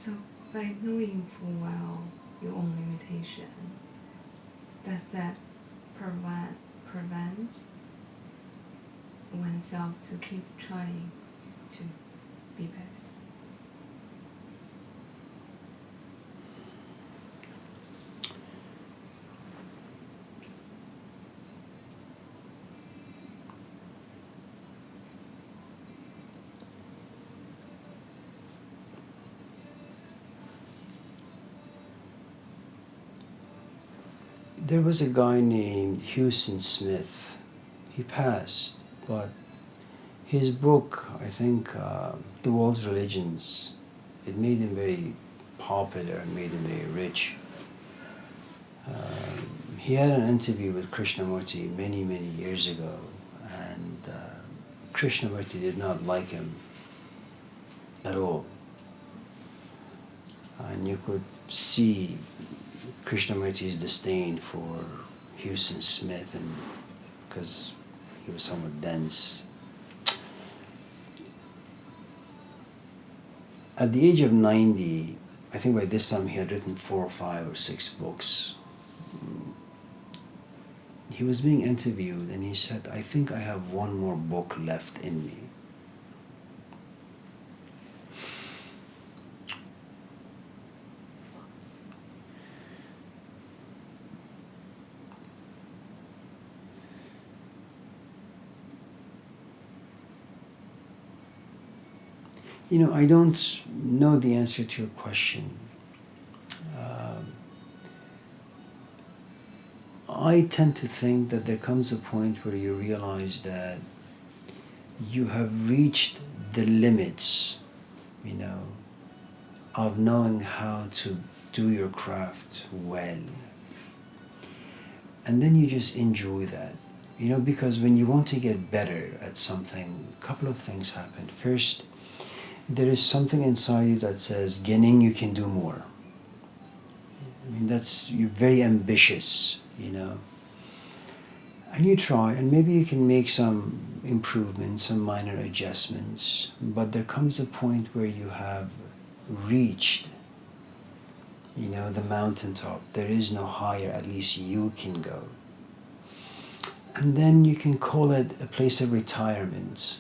So, by knowing full well your own limitation, does that prevent oneself to keep trying to be better? There was a guy named Houston Smith. He passed, but his book, I think, The World's Religions, it made him very popular and made him very rich. He had an interview with Krishnamurti many, many years ago, and Krishnamurti did not like him at all. And you could see Krishnamurti's disdain for Houston Smith, and because he was somewhat dense. At the age of 90, I think by this time he had written 4 or 5 or 6 books. He was being interviewed and he said, I think I have one more book left in me. You know, I don't know the answer to your question. I tend to think that there comes a point where you realize that you have reached the limits, you know, of knowing how to do your craft well. And then you just enjoy that. You know, because when you want to get better at something, a couple of things happen. First, there is something inside you that says, Gening, you can do more. I mean, you're very ambitious, you know. And you try, and maybe you can make some improvements, some minor adjustments, but there comes a point where you have reached, you know, the mountaintop. There is no higher, at least you can go. And then you can call it a place of retirement,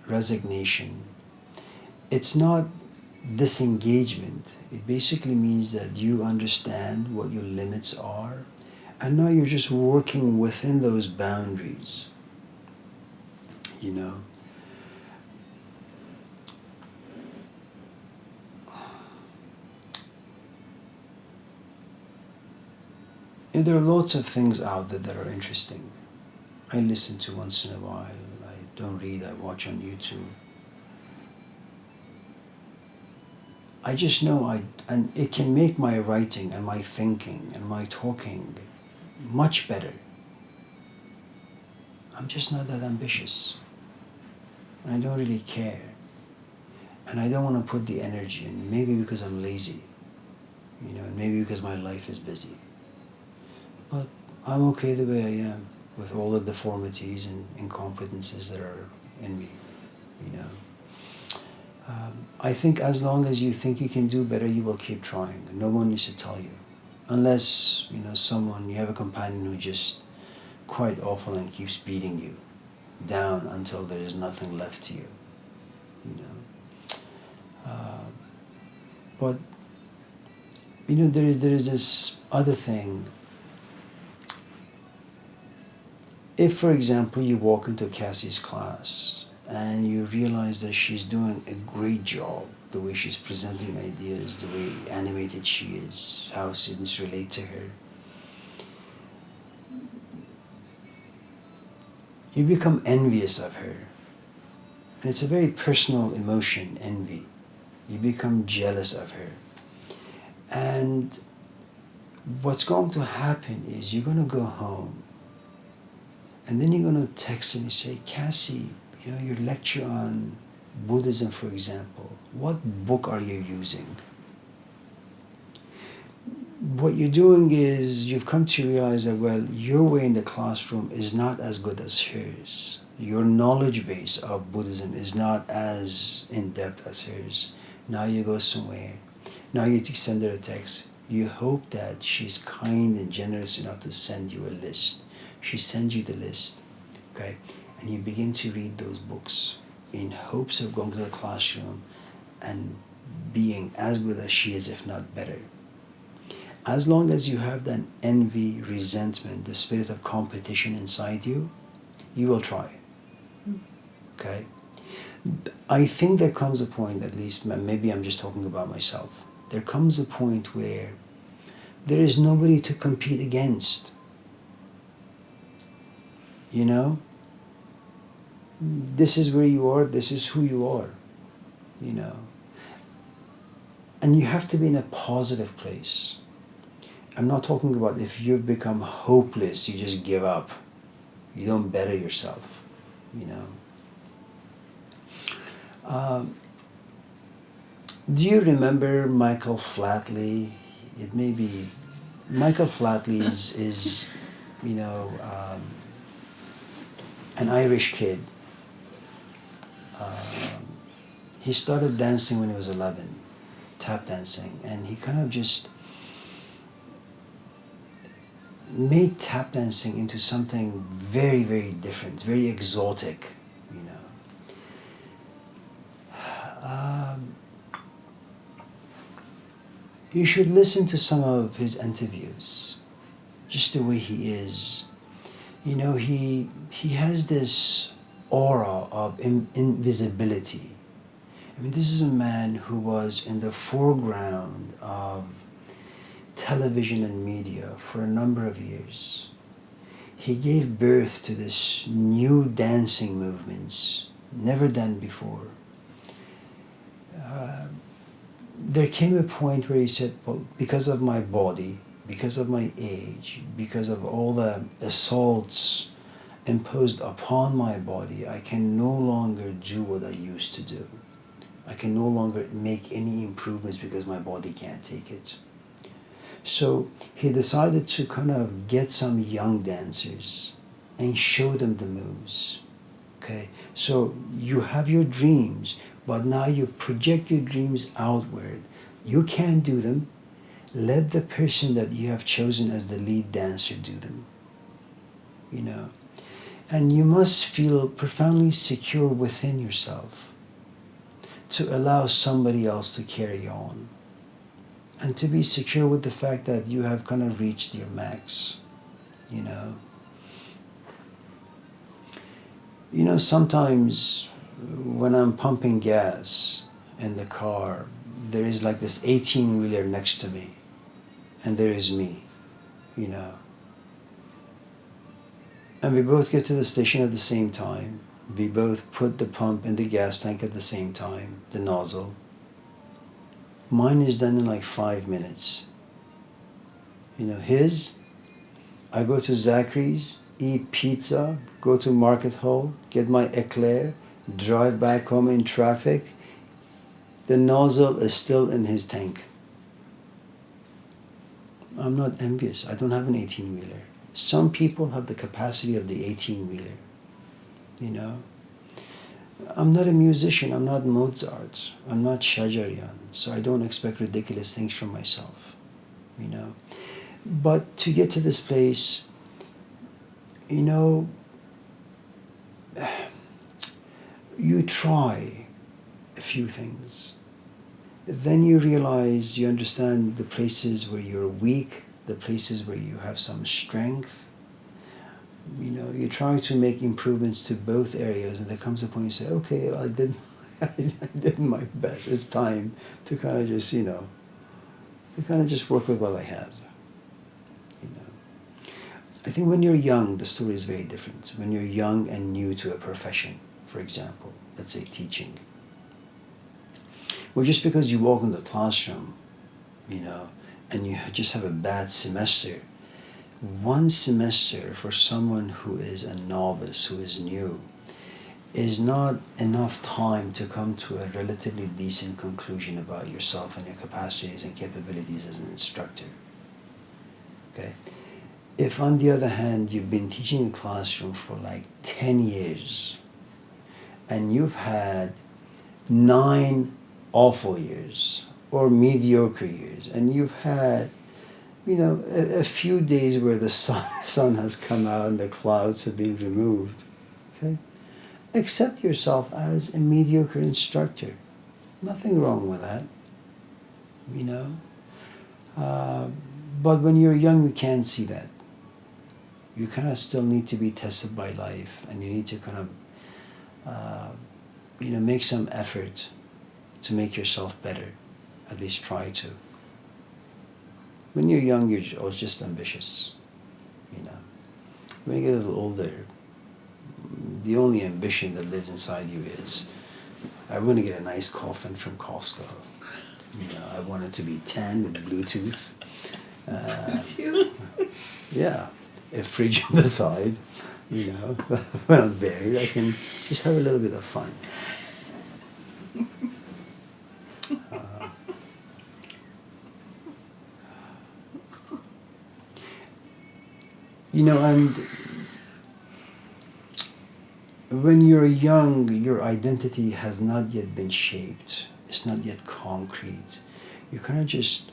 resignation. It's not disengagement. It basically means that you understand what your limits are, and now you're just working within those boundaries, you know. And there are lots of things out there that are interesting. I listen to once in a while. I don't read, I watch on YouTube. I just know and it can make my writing and my thinking and my talking much better. I'm just not that ambitious. And I don't really care. And I don't want to put the energy in, maybe because I'm lazy, you know, and maybe because my life is busy. But I'm okay the way I am, with all the deformities and incompetences that are in me, you know. I think as long as you think you can do better, you will keep trying. No one needs to tell you. Unless, you know, you have a companion who just quite awful and keeps beating you down until there is nothing left to you, you know. But, you know, there is this other thing. If, for example, you walk into Cassie's class and you realize that she's doing a great job, the way she's presenting ideas, the way animated she is, how students relate to her, you become envious of her. And it's a very personal emotion, envy. You become jealous of her. And what's going to happen is you're going to go home and then you're going to text and you say, Cassie, you know, your lecture on Buddhism, for example, what book are you using? What you're doing is you've come to realize that, well, your way in the classroom is not as good as hers. Your knowledge base of Buddhism is not as in-depth as hers. Now you go somewhere. Now you send her a text. You hope that she's kind and generous enough to send you a list. She sends you the list, okay? And you begin to read those books in hopes of going to the classroom and being as good as she is, if not better. As long as you have that envy, resentment, the spirit of competition inside you, you will try, okay? I think there comes a point, at least maybe I'm just talking about myself, there comes a point where there is nobody to compete against. You know? This is where you are, this is who you are. You know? And you have to be in a positive place. I'm not talking about if you've become hopeless, you just give up. You don't better yourself. You know? Do you remember Michael Flatley? It may be Michael Flatley is you know, an Irish kid. He started dancing when he was 11, tap dancing, and he kind of just made tap dancing into something very, very different, very exotic, you know. You should listen to some of his interviews, just the way he is. You know, he has this aura of invisibility. I mean, this is a man who was in the foreground of television and media for a number of years. He gave birth to this new dancing movements, never done before. There came a point where he said, well, because of my body, because of my age, because of all the assaults imposed upon my body, I can no longer do what I used to do. I can no longer make any improvements because my body can't take it. So he decided to kind of get some young dancers and show them the moves. Okay? So you have your dreams, but now you project your dreams outward. You can't do them. Let the person that you have chosen as the lead dancer do them. You know? And you must feel profoundly secure within yourself to allow somebody else to carry on. And to be secure with the fact that you have kind of reached your max. You know? You know, sometimes when I'm pumping gas in the car, there is like this 18-wheeler next to me. And there is me, you know. And we both get to the station at the same time. We both put the pump in the gas tank at the same time, the nozzle. Mine is done in like 5 minutes. You know, his, I go to Zachary's, eat pizza, go to Market Hall, get my eclair, drive back home in traffic. The nozzle is still in his tank. I'm not envious. I don't have an 18-wheeler. Some people have the capacity of the 18-wheeler. You know? I'm not a musician. I'm not Mozart. I'm not Shajarian. So I don't expect ridiculous things from myself. You know? But to get to this place, you know, you try a few things. Then you realize, you understand the places where you're weak, the places where you have some strength. You know, you try to make improvements to both areas, and there comes a point you say, okay, I did my best. It's time to kind of just, you know, to kind of just work with what I have. You know, I think when you're young, the story is very different. When you're young and new to a profession, for example, let's say teaching. Well, just because you walk in the classroom, you know, and you just have a bad semester, one semester for someone who is a novice, who is new, is not enough time to come to a relatively decent conclusion about yourself and your capacities and capabilities as an instructor. Okay? If on the other hand, you've been teaching a classroom for like 10 years and you've had 9 awful years, or mediocre years, and you've had, a few days where the sun has come out and the clouds have been removed, okay? Accept yourself as a mediocre instructor. Nothing wrong with that, you know. But when you're young, you can't see that. You kind of still need to be tested by life, and you need to kind of, make some effort to make yourself better. At least try to. When you're young, you're always just ambitious, When you get a little older, the only ambition that lives inside you is, I want to get a nice coffin from Costco. I want it to be tan with Bluetooth. Bluetooth? Yeah, a fridge on the side. When I'm buried, I can just have a little bit of fun. And when you're young, your identity has not yet been shaped. It's not yet concrete. You're just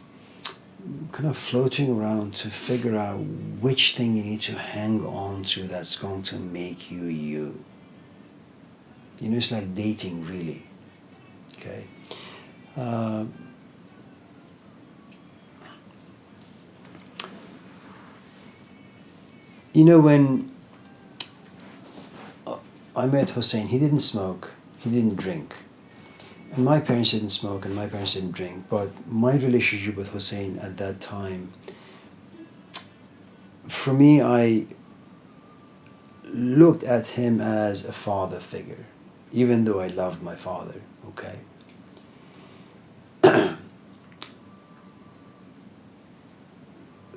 floating around to figure out which thing you need to hang on to that's going to make you you. It's like dating, really. Okay? When I met Hussein, he didn't smoke, he didn't drink. And my parents didn't smoke and my parents didn't drink. But my relationship with Hussein at that time, for me, I looked at him as a father figure, even though I loved my father, okay?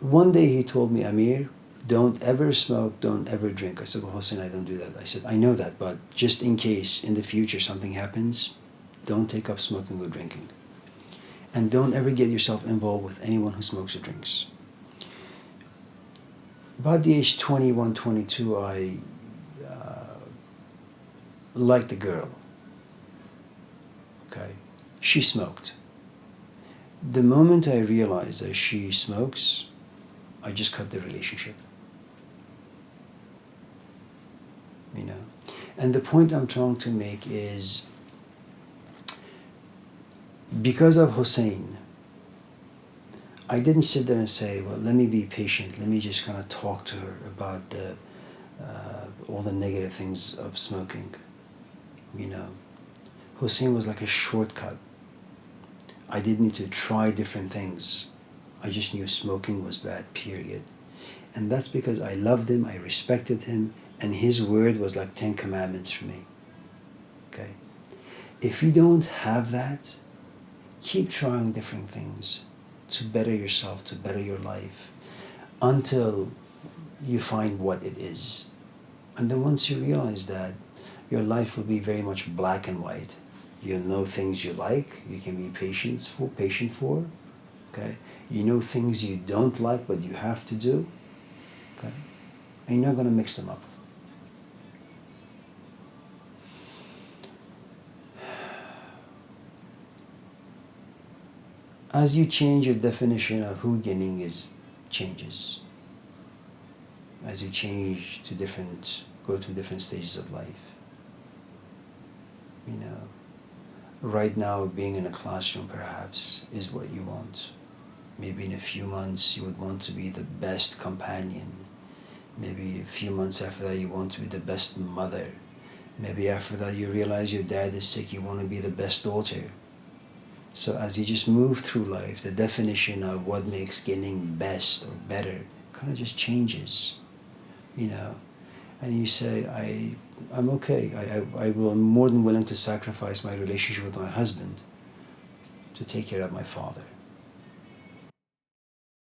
One day he told me, Amir, don't ever smoke, don't ever drink. I said, well, Hussein, I don't do that. I said, I know that, but just in case in the future something happens, don't take up smoking or drinking. And don't ever get yourself involved with anyone who smokes or drinks. About the age 21, 22, I liked a girl. Okay? She smoked. The moment I realized that she smokes, I just cut the relationship. And the point I'm trying to make is, because of Hussein, I didn't sit there and say, well, let me be patient. Let me just kind of talk to her about all the negative things of smoking. Hussein was like a shortcut. I didn't need to try different things. I just knew smoking was bad, period. And that's because I loved him, I respected him, and his word was like 10 commandments for me. Okay? If you don't have that, keep trying different things to better yourself, to better your life, until you find what it is. And then once you realize that, your life will be very much black and white. You'll know things you like, you can be patient for, okay? You know things you don't like, but you have to do, okay? And you're not going to mix them up. As you change your definition of who Gening is, changes. As you change to go to different stages of life. Right now, being in a classroom perhaps is what you want. Maybe in a few months you would want to be the best companion. Maybe a few months after that you want to be the best mother. Maybe after that you realize your dad is sick, you want to be the best daughter. So as you just move through life, the definition of what makes Gening best or better kind of just changes, And you say, I'm okay. I'm more than willing to sacrifice my relationship with my husband to take care of my father.